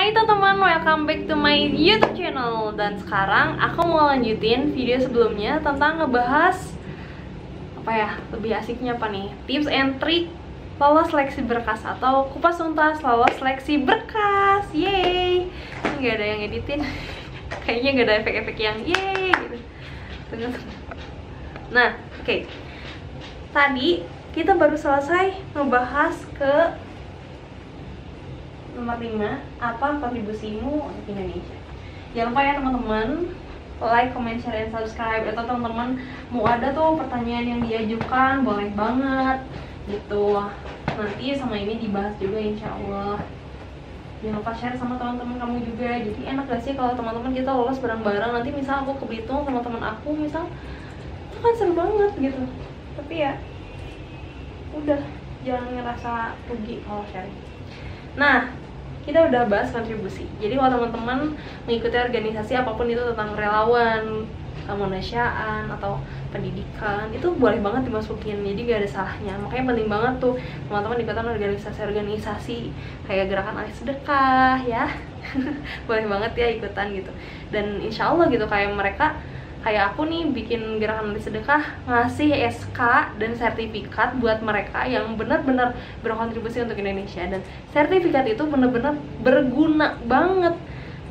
Hai teman-teman, welcome back to my YouTube channel. Dan sekarang aku mau lanjutin video sebelumnya tentang ngebahas apa ya, lebih asiknya apa nih, tips and trick lolos seleksi berkas atau kupas tuntas lolos seleksi berkas. Yeay, nggak ada yang editin. Kayaknya nggak ada efek-efek yang yeay gitu. Nah, oke. Tadi kita baru selesai ngebahas ke nomor 5, apa kontribusimu untuk Indonesia. Jangan lupa ya teman-teman, like, comment, share, dan subscribe. Atau teman-teman mau ada tuh pertanyaan yang diajukan, boleh banget gitu. Nanti sama ini dibahas juga insya Allah. Jangan lupa share sama teman-teman kamu juga. Jadi enak gak sih kalau teman-teman kita lolos bareng-bareng. Nanti misal aku ke Belitung sama teman aku, misal itu kan seru banget gitu. Tapi ya udah, jangan ngerasa rugi kalau sharing. Nah, kita udah bahas kontribusi. Jadi kalau teman-teman mengikuti organisasi apapun itu tentang relawan, kemanusiaan, atau pendidikan, itu boleh banget dimasukin. Jadi gak ada salahnya. Makanya penting banget tuh teman-teman ikutan organisasi-organisasi kayak gerakan alih sedekah ya. Boleh banget ya ikutan gitu. Dan insya Allah gitu, kayak mereka, kayak aku nih bikin gerakan alih sedekah, ngasih SK dan sertifikat buat mereka yang benar-benar berkontribusi untuk Indonesia. Dan sertifikat itu benar-benar berguna banget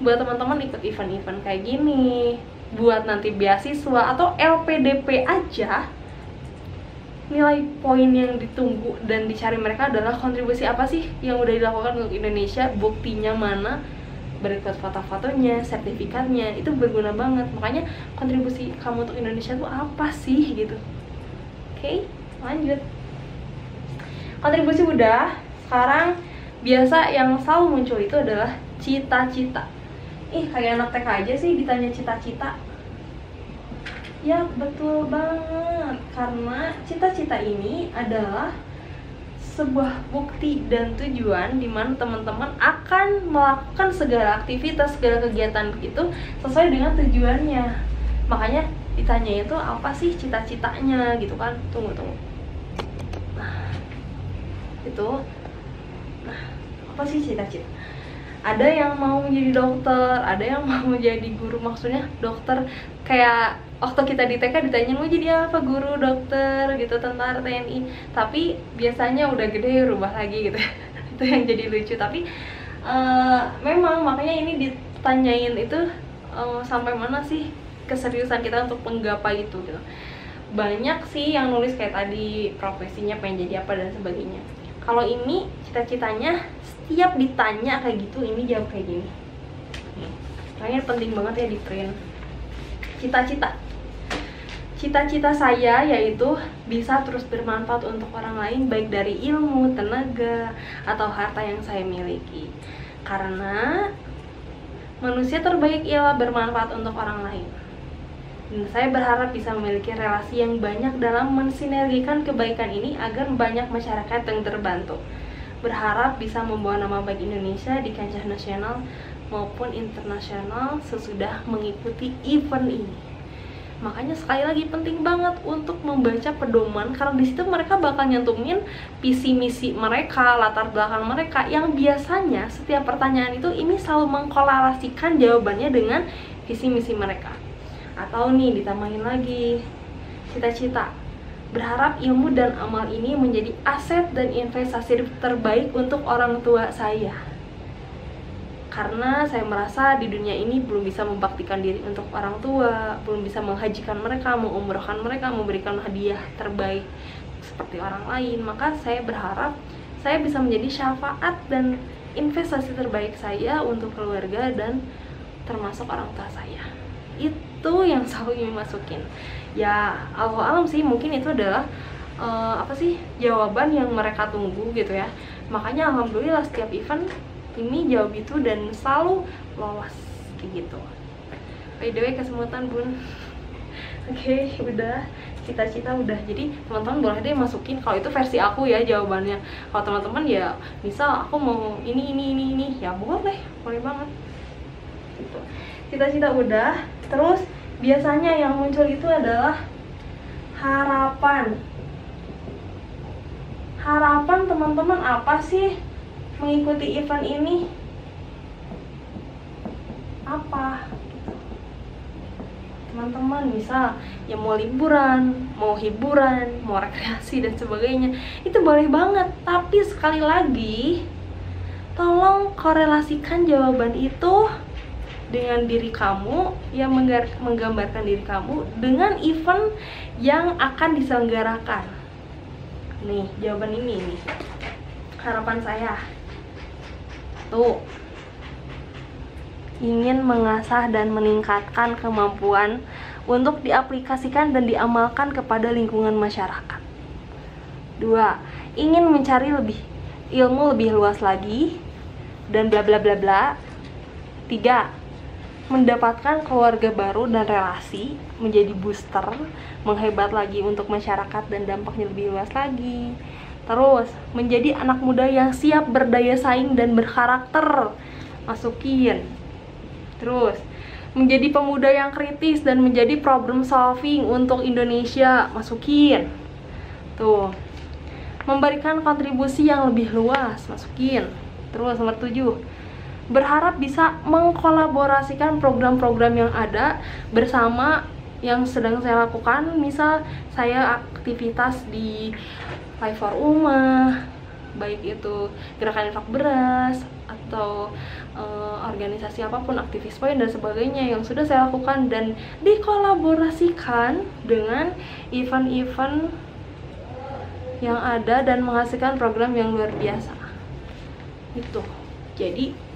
buat teman-teman ikut event-event kayak gini, buat nanti beasiswa atau LPDP aja. Nilai poin yang ditunggu dan dicari mereka adalah kontribusi apa sih yang udah dilakukan untuk Indonesia, buktinya mana, berikut foto-fotonya, sertifikatnya, itu berguna banget. Makanya kontribusi kamu untuk Indonesia tuh apa sih gitu. Oke, lanjut. Kontribusi udah. Sekarang biasa yang selalu muncul itu adalah cita-cita. Kayak anak TK aja sih ditanya cita-cita. Ya betul banget, karena cita-cita ini adalah sebuah bukti dan tujuan di mana teman-teman akan melakukan segala aktivitas, segala kegiatan itu sesuai dengan tujuannya. Makanya ditanya itu apa sih cita-citanya gitu kan. Tunggu. Nah, itu. Nah, apa sih cita-cita? Ada yang mau menjadi dokter, ada yang mau menjadi guru. Maksudnya dokter kayak waktu kita di TK ditanya mau jadi apa, guru, dokter gitu, tentara, TNI. Tapi biasanya udah gede rubah lagi gitu. Itu yang jadi lucu. Tapi memang makanya ini ditanyain itu sampai mana sih keseriusan kita untuk menggapai itu gitu. Banyak sih yang nulis kayak tadi profesinya pengen jadi apa dan sebagainya. Kalau ini cita-citanya setiap ditanya kayak gitu, ini jawab kayak gini. Makanya penting banget ya di print. Cita-cita saya yaitu bisa terus bermanfaat untuk orang lain, baik dari ilmu, tenaga, atau harta yang saya miliki. Karena manusia terbaik ialah bermanfaat untuk orang lain. Dan saya berharap bisa memiliki relasi yang banyak dalam mensinergikan kebaikan ini agar banyak masyarakat yang terbantu. Berharap bisa membawa nama baik Indonesia di kancah nasional maupun internasional sesudah mengikuti event ini. Makanya sekali lagi penting banget untuk membaca pedoman, karena di situ mereka bakal nyantumin visi misi mereka, latar belakang mereka, yang biasanya setiap pertanyaan itu ini selalu mengkorelasikan jawabannya dengan visi misi mereka. Atau nih ditambahin lagi cita-cita, berharap ilmu dan amal ini menjadi aset dan investasi terbaik untuk orang tua saya. Karena saya merasa di dunia ini belum bisa membaktikan diri untuk orang tua, belum bisa menghajikan mereka, mengumrohkan mereka, memberikan hadiah terbaik seperti orang lain. Maka saya berharap saya bisa menjadi syafaat dan investasi terbaik saya untuk keluarga dan termasuk orang tua saya. Itu yang selalu ingin masukin. Ya Allah alam sih, mungkin itu adalah jawaban yang mereka tunggu gitu ya. Makanya alhamdulillah setiap event ini jawab itu dan selalu lolos kayak gitu. By the way, kesemutan bun. Oke, udah. Cita-cita udah. Jadi teman-teman boleh deh masukin. Kalau itu versi aku ya jawabannya. Kalau teman-teman ya misal aku mau ini ya boleh banget gitu. Cita-cita udah. Terus biasanya yang muncul itu adalah harapan. Harapan teman-teman apa sih mengikuti event ini? apa. Teman-teman misal ya mau liburan, mau hiburan, mau rekreasi dan sebagainya, itu boleh banget. Tapi sekali lagi, tolong korelasikan jawaban itu dengan diri kamu, yang menggambarkan diri kamu dengan event yang akan diselenggarakan. Nih, jawaban ini nih. Harapan saya tuh ingin mengasah dan meningkatkan kemampuan untuk diaplikasikan dan diamalkan kepada lingkungan masyarakat. 2. Ingin mencari ilmu lebih luas lagi dan bla bla bla bla. 3. Mendapatkan keluarga baru dan relasi, menjadi booster, menghebat lagi untuk masyarakat dan dampaknya lebih luas lagi. Terus, menjadi anak muda yang siap berdaya saing dan berkarakter, masukin. Terus, menjadi pemuda yang kritis dan menjadi problem solving untuk Indonesia, masukin. Tuh. Memberikan kontribusi yang lebih luas, masukin. Terus nomor 7. Berharap bisa mengkolaborasikan program-program yang ada bersama yang sedang saya lakukan. Misal saya aktivitas di Live for Uma, baik itu gerakan infak beras atau organisasi apapun, aktivis poin dan sebagainya yang sudah saya lakukan, dan dikolaborasikan dengan event-event yang ada dan menghasilkan program yang luar biasa. Itu. Jadi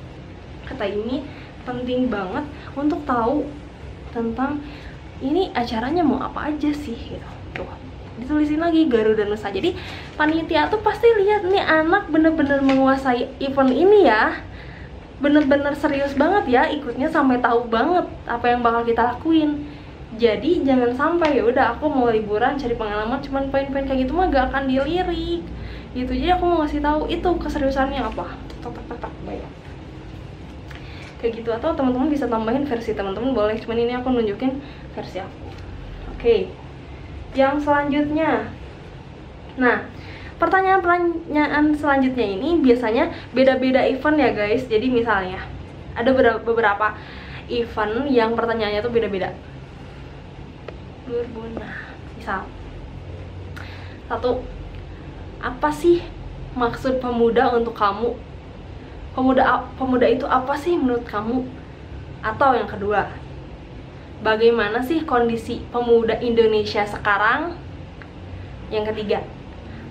kata ini penting banget untuk tahu tentang ini acaranya mau apa aja sih gitu. Tuh, ditulisin lagi Garuda Nusa. Jadi panitia tuh pasti lihat nih anak bener-bener menguasai event ini ya, bener-bener serius banget ya ikutnya, sampai tahu banget apa yang bakal kita lakuin. Jadi jangan sampai ya udah aku mau liburan cari pengalaman cuman poin-poin kayak gitu mah gak akan dilirik gitu. Jadi aku mau ngasih tahu itu keseriusannya apa. Tak bayang kayak gitu. Atau teman-teman bisa tambahin versi teman-teman boleh, cuman ini aku nunjukin versi aku. Oke. Yang selanjutnya, nah pertanyaan-pertanyaan selanjutnya ini biasanya beda-beda event ya guys. Jadi misalnya ada beberapa event yang pertanyaannya tuh beda-beda. Nah, misal 1. Apa sih maksud pemuda untuk kamu? Pemuda itu apa sih menurut kamu? Atau yang kedua, bagaimana sih kondisi pemuda Indonesia sekarang? Yang ketiga,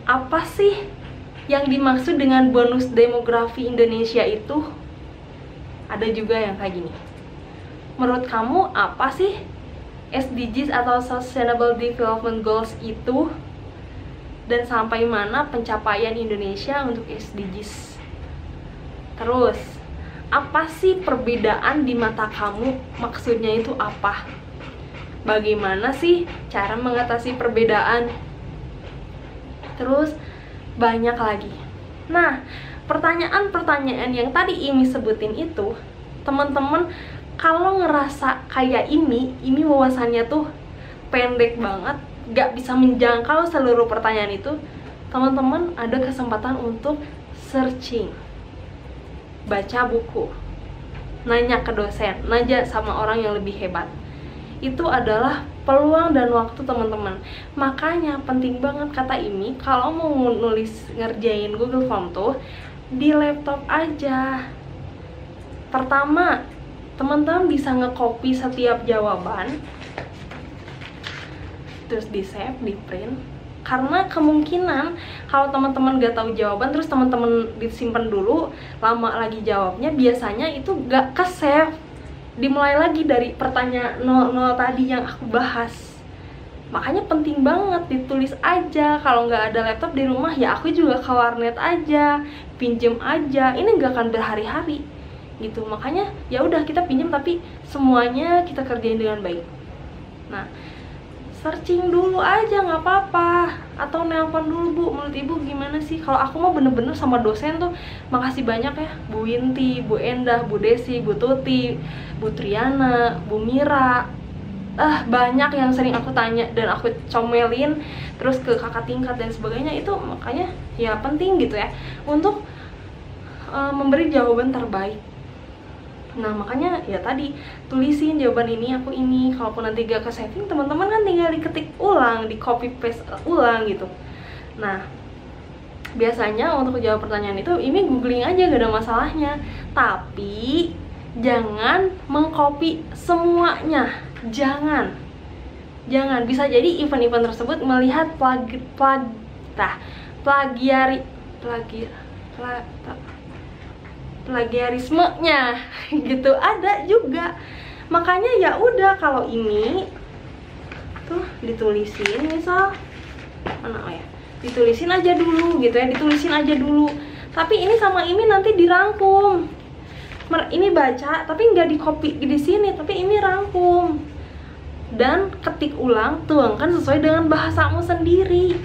apa sih yang dimaksud dengan bonus demografi Indonesia itu? Ada juga yang kayak gini. Menurut kamu apa sih SDGs atau Sustainable Development Goals itu? Dan sampai mana pencapaian Indonesia untuk SDGs? Terus, apa sih perbedaan di mata kamu? Maksudnya itu apa? Bagaimana sih cara mengatasi perbedaan? Terus, banyak lagi. Nah, pertanyaan-pertanyaan yang tadi Imi sebutin itu, teman-teman kalau ngerasa kayak ini wawasannya tuh pendek banget, gak bisa menjangkau seluruh pertanyaan itu, teman-teman ada kesempatan untuk searching, baca buku, nanya ke dosen, nanya sama orang yang lebih hebat. Itu adalah peluang dan waktu teman-teman. Makanya penting banget kata Imi, kalau mau nulis ngerjain Google Form tuh di laptop aja. Pertama, teman-teman bisa nge-copy setiap jawaban, terus di save, di print. Karena kemungkinan kalau teman-teman gak tahu jawaban terus teman-teman disimpan dulu, lama lagi jawabnya, biasanya itu gak ke save, dimulai lagi dari pertanyaan 00 tadi yang aku bahas. Makanya penting banget ditulis aja. Kalau nggak ada laptop di rumah ya aku juga ke warnet aja, pinjem aja, ini nggak akan berhari-hari gitu. Makanya ya udah kita pinjam tapi semuanya kita kerjain dengan baik. Nah, searching dulu aja nggak apa-apa, atau nelpon dulu, Bu, menurut Ibu gimana sih? Kalau aku mau bener-bener sama dosen tuh makasih banyak ya, Bu Winti, Bu Endah, Bu Desi, Bu Tuti, Bu Triana, Bu Mira, banyak yang sering aku tanya dan aku comelin, terus ke kakak tingkat dan sebagainya. Itu makanya ya penting gitu ya untuk memberi jawaban terbaik. Nah makanya ya tadi tulisin jawaban ini, aku ini. Kalaupun nanti gak ke saving, teman-teman kan tinggal diketik ulang, di copy paste ulang gitu. Nah biasanya untuk jawab pertanyaan itu ini googling aja, gak ada masalahnya. Tapi jangan mengcopy semuanya, jangan. Bisa jadi event-event tersebut melihat plagiarismenya gitu, ada juga. Makanya ya udah, kalau ini tuh ditulisin, misal mana ya, ditulisin aja dulu gitu ya, ditulisin aja dulu. Tapi ini sama ini nanti dirangkum. Ini baca tapi nggak di copy di sini, tapi ini rangkum dan ketik ulang, tuangkan sesuai dengan bahasamu sendiri.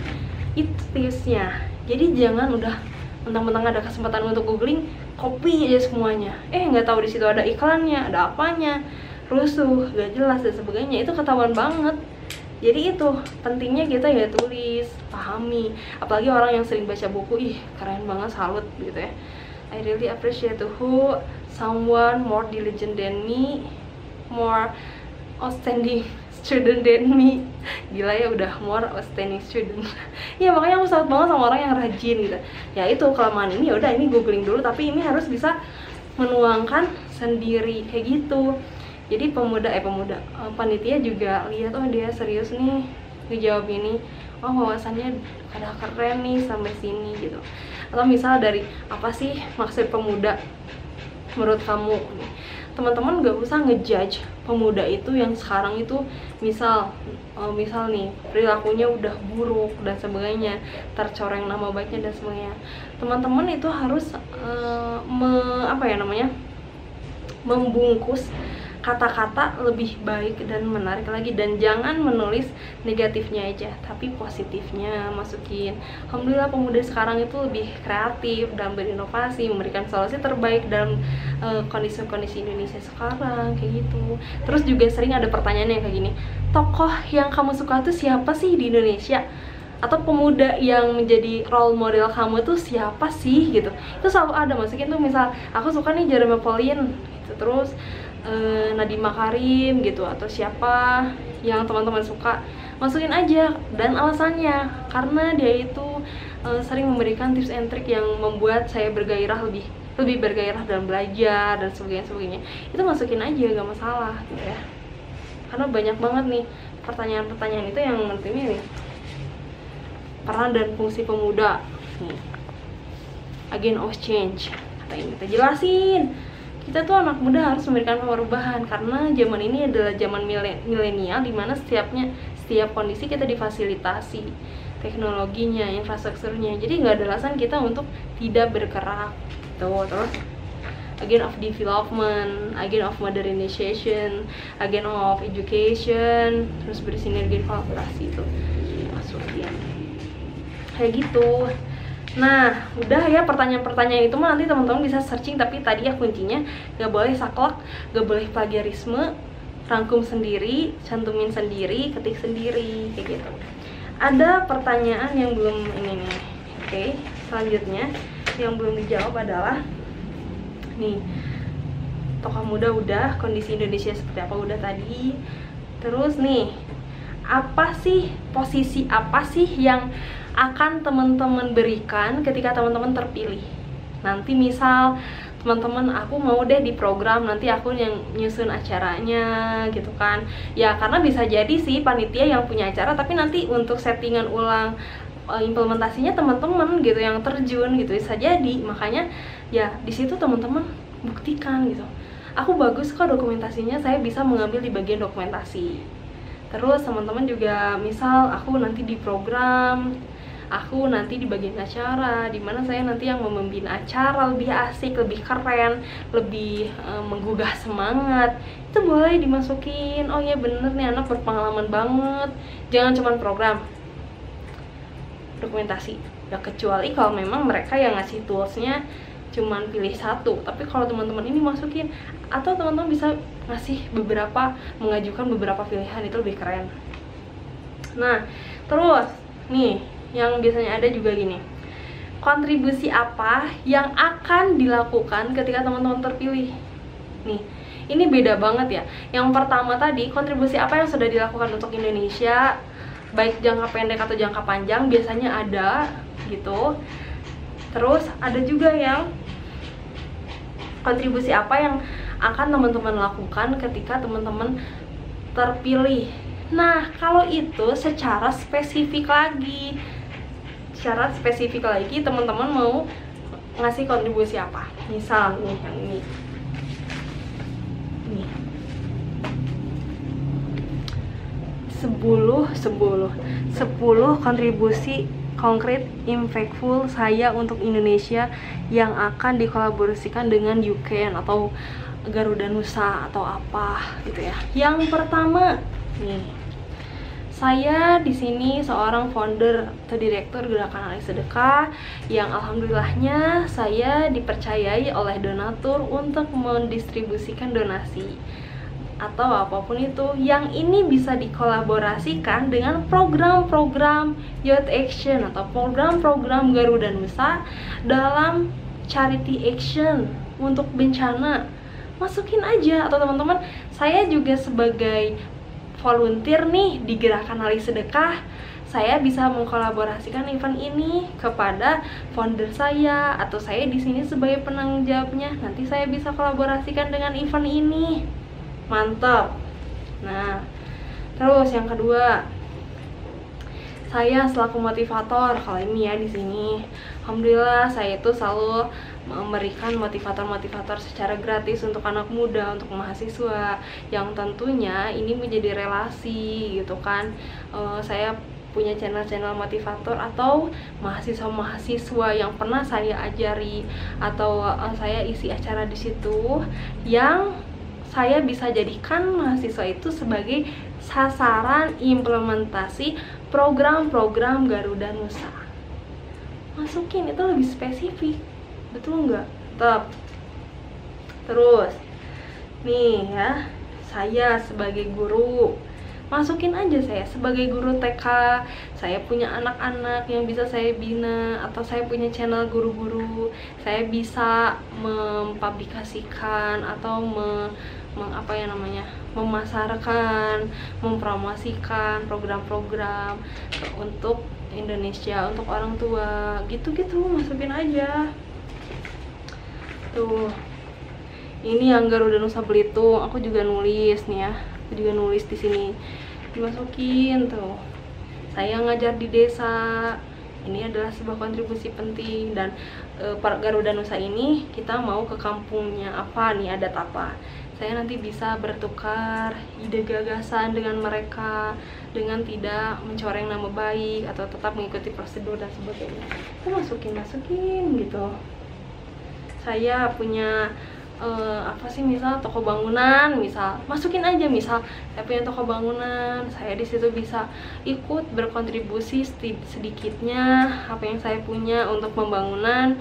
Itu tipsnya. Jadi jangan udah mentang-mentang ada kesempatan untuk googling, copy aja semuanya. Nggak tahu di situ ada iklannya, ada apanya, rusuh, gak jelas dan sebagainya. Itu ketahuan banget. Jadi itu pentingnya kita ya tulis, pahami. Apalagi orang yang sering baca buku, keren banget, salut gitu ya. I really appreciate to who someone more diligent than me, more outstanding student than me. Gila ya, udah more outstanding student. Ya makanya aku salut banget sama orang yang rajin gitu. Ya itu kelemahan ini, ya udah ini googling dulu, tapi ini harus bisa menuangkan sendiri kayak gitu. Jadi panitia juga lihat, oh dia serius nih ngejawab ini, oh wawasannya ada keren nih sampai sini gitu. Atau misal dari apa sih maksud pemuda menurut kamu? Teman-teman gak usah ngejudge pemuda itu yang sekarang itu misal nih perilakunya udah buruk dan sebagainya, tercoreng nama baiknya dan sebagainya. Teman-teman itu harus membungkus kata-kata lebih baik dan menarik lagi, dan jangan menulis negatifnya aja tapi positifnya masukin. Alhamdulillah pemuda sekarang itu lebih kreatif dalam berinovasi, memberikan solusi terbaik dalam kondisi-kondisi Indonesia sekarang kayak gitu. Terus juga sering ada pertanyaan yang kayak gini, tokoh yang kamu suka tuh siapa sih di Indonesia? Atau pemuda yang menjadi role model kamu tuh siapa sih gitu. Itu selalu ada masukin tuh, misal aku suka nih Jeremy Pauline gitu, terus Nadiem Makarim gitu, atau siapa yang teman-teman suka, masukin aja dan alasannya, karena dia itu sering memberikan tips and trick yang membuat saya bergairah, lebih bergairah dalam belajar dan sebagainya. Itu masukin aja, gak masalah gitu ya. Karena banyak banget nih pertanyaan-pertanyaan itu yang menurut ini nih, peran dan fungsi pemuda nih, agent of change, kata ini kita jelasin. Kita tuh anak muda harus memberikan perubahan, karena zaman ini adalah zaman milenial, dimana setiap kondisi kita difasilitasi teknologinya, infrastrukturnya. Jadi nggak ada alasan kita untuk tidak bergerak tuh. Terus agent of development, agent of modernization, agent of education, terus bersinergi kolaborasi itu masukin kayak gitu. Nah, udah ya, pertanyaan-pertanyaan itu mah nanti teman-teman bisa searching, tapi tadi ya kuncinya gak boleh saklek, gak boleh plagiarisme, rangkum sendiri, cantumin sendiri, ketik sendiri, kayak gitu. Ada pertanyaan yang belum ini nih. Oke, selanjutnya yang belum dijawab adalah nih, tokoh muda udah, kondisi Indonesia seperti apa udah tadi. Terus nih, posisi apa sih yang akan teman-teman berikan ketika teman-teman terpilih? Nanti misal teman-teman, aku mau deh di program, nanti aku yang nyusun acaranya gitu kan. Ya karena bisa jadi sih panitia yang punya acara, tapi nanti untuk settingan ulang implementasinya teman-teman gitu yang terjun gitu, bisa jadi. Makanya ya di situ teman-teman buktikan gitu, aku bagus kok dokumentasinya, saya bisa mengambil di bagian dokumentasi. Terus teman-teman juga misal aku nanti di program, aku nanti di bagian acara, dimana saya nanti yang memimpin acara, lebih asik, lebih keren, lebih menggugah semangat. Itu boleh dimasukin. Oh iya bener nih, anak berpengalaman banget. Jangan cuma program, dokumentasi ya, kecuali kalau memang mereka yang ngasih toolsnya cuman pilih satu. Tapi kalau teman-teman ini masukin, atau teman-teman bisa ngasih mengajukan beberapa pilihan, itu lebih keren. Nah terus nih, yang biasanya ada juga gini, kontribusi apa yang akan dilakukan ketika teman-teman terpilih? Nih, ini beda banget ya. Yang pertama tadi, kontribusi apa yang sudah dilakukan untuk Indonesia, baik jangka pendek atau jangka panjang, biasanya ada gitu. Terus ada juga yang kontribusi apa yang akan teman-teman lakukan ketika teman-teman terpilih. Nah, kalau itu secara spesifik lagi, teman-teman mau ngasih kontribusi apa? Misal nih, yang ini. Nih. 10 kontribusi konkret impactful saya untuk Indonesia yang akan dikolaborasikan dengan UCAN atau Garuda Nusa atau apa gitu ya. Yang pertama nih, saya di sini seorang founder atau direktur Gerakan Alih Sedekah yang alhamdulillahnya saya dipercayai oleh donatur untuk mendistribusikan donasi atau apapun itu yang ini bisa dikolaborasikan dengan program-program Youth Action atau program-program Garuda Nusa dalam charity action untuk bencana. Masukin aja, atau teman-teman, saya juga sebagai volunteer nih di Gerakan Alih Sedekah, saya bisa mengkolaborasikan event ini kepada founder saya, atau saya di sini sebagai penanggung jawabnya, nanti saya bisa kolaborasikan dengan event ini. Mantap. Nah, terus yang kedua, saya selaku motivator kalau ini ya di sini. Alhamdulillah saya itu selalu memberikan motivator secara gratis untuk anak muda, untuk mahasiswa yang tentunya ini menjadi relasi gitu kan. Saya punya channel-channel motivator atau mahasiswa yang pernah saya ajari atau saya isi acara di situ yang saya bisa jadikan mahasiswa itu sebagai sasaran implementasi program-program Garuda Nusa. Masukin, itu lebih spesifik, betul nggak? Tetap. Terus nih ya, saya sebagai guru, masukin aja saya sebagai guru TK, saya punya anak-anak yang bisa saya bina, atau saya punya channel guru-guru, saya bisa mempublikasikan atau memasarkan, mempromosikan program-program untuk Indonesia, untuk orang tua, gitu-gitu, masukin aja. Tuh, ini yang Garuda Nusa Belitung, aku juga nulis nih ya, aku juga nulis di sini, dimasukin tuh. Saya ngajar di desa, ini adalah sebuah kontribusi penting. Dan Garuda Nusa ini kita mau ke kampungnya apa nih, adat apa, saya nanti bisa bertukar ide gagasan dengan mereka dengan tidak mencoreng nama baik atau tetap mengikuti prosedur dan sebagainya. Itu masukin gitu. Saya punya misal toko bangunan, misal masukin aja, misal saya punya toko bangunan, saya di situ bisa ikut berkontribusi sedikitnya apa yang saya punya untuk pembangunan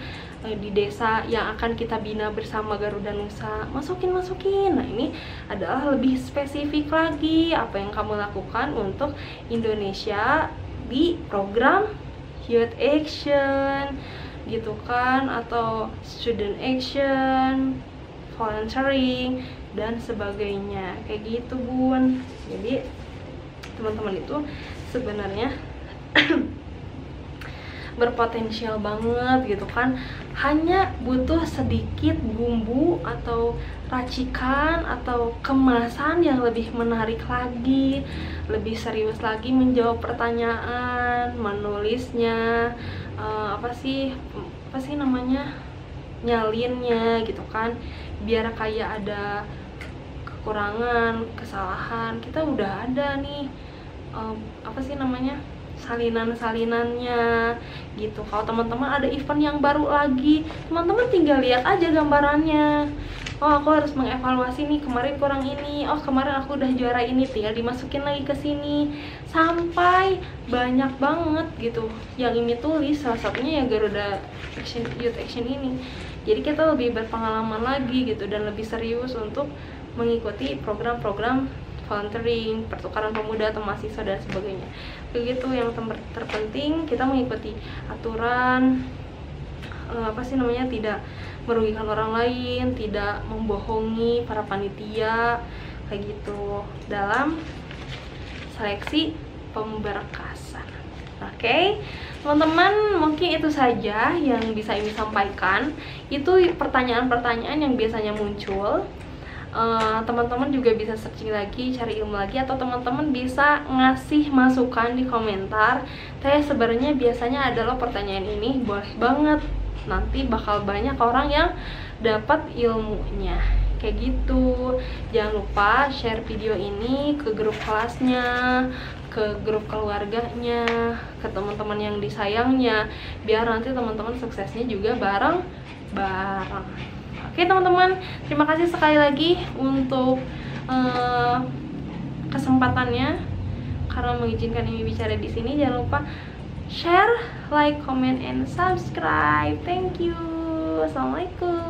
di desa yang akan kita bina bersama Garuda Nusa. Masukin. Nah, ini adalah lebih spesifik lagi apa yang kamu lakukan untuk Indonesia di program Youth Action gitu kan, atau Student Action, volunteering dan sebagainya, kayak gitu bun. Jadi teman-teman itu sebenarnya berpotensial banget gitu kan, hanya butuh sedikit bumbu atau racikan atau kemasan yang lebih menarik lagi, lebih serius lagi menjawab pertanyaan, menulisnya, apa sih namanya, nyalinnya gitu kan, biar kayak ada kekurangan, kesalahan, kita udah ada nih salinan-salinannya gitu. Kalau teman-teman ada event yang baru lagi, teman-teman tinggal lihat aja gambarannya. Oh, aku harus mengevaluasi nih, kemarin kurang ini, oh kemarin aku udah juara ini, tinggal dimasukin lagi ke sini sampai banyak banget gitu yang ini tulis. Salah satunya ya Garuda Youth Action ini. Jadi kita lebih berpengalaman lagi gitu dan lebih serius untuk mengikuti program-program volunteering, pertukaran pemuda atau mahasiswa dan sebagainya. Begitu yang terpenting kita mengikuti aturan tidak merugikan orang lain, tidak membohongi para panitia kayak gitu dalam seleksi pemberkasan. Oke, teman-teman, mungkin itu saja yang bisa ini sampaikan. Itu pertanyaan-pertanyaan yang biasanya muncul. Teman-teman juga bisa searching lagi, cari ilmu lagi, atau teman-teman bisa ngasih masukan di komentar. Sebenarnya biasanya adalah pertanyaan ini, boleh banget, nanti bakal banyak orang yang dapat ilmunya kayak gitu. Jangan lupa share video ini ke grup kelasnya, ke grup keluarganya, ke teman-teman yang disayangnya, biar nanti teman-teman suksesnya juga bareng-bareng. Oke teman-teman, terima kasih sekali lagi untuk kesempatannya karena mengizinkan ini bicara di sini. Jangan lupa share, like, comment, and subscribe. Thank you. Assalamualaikum.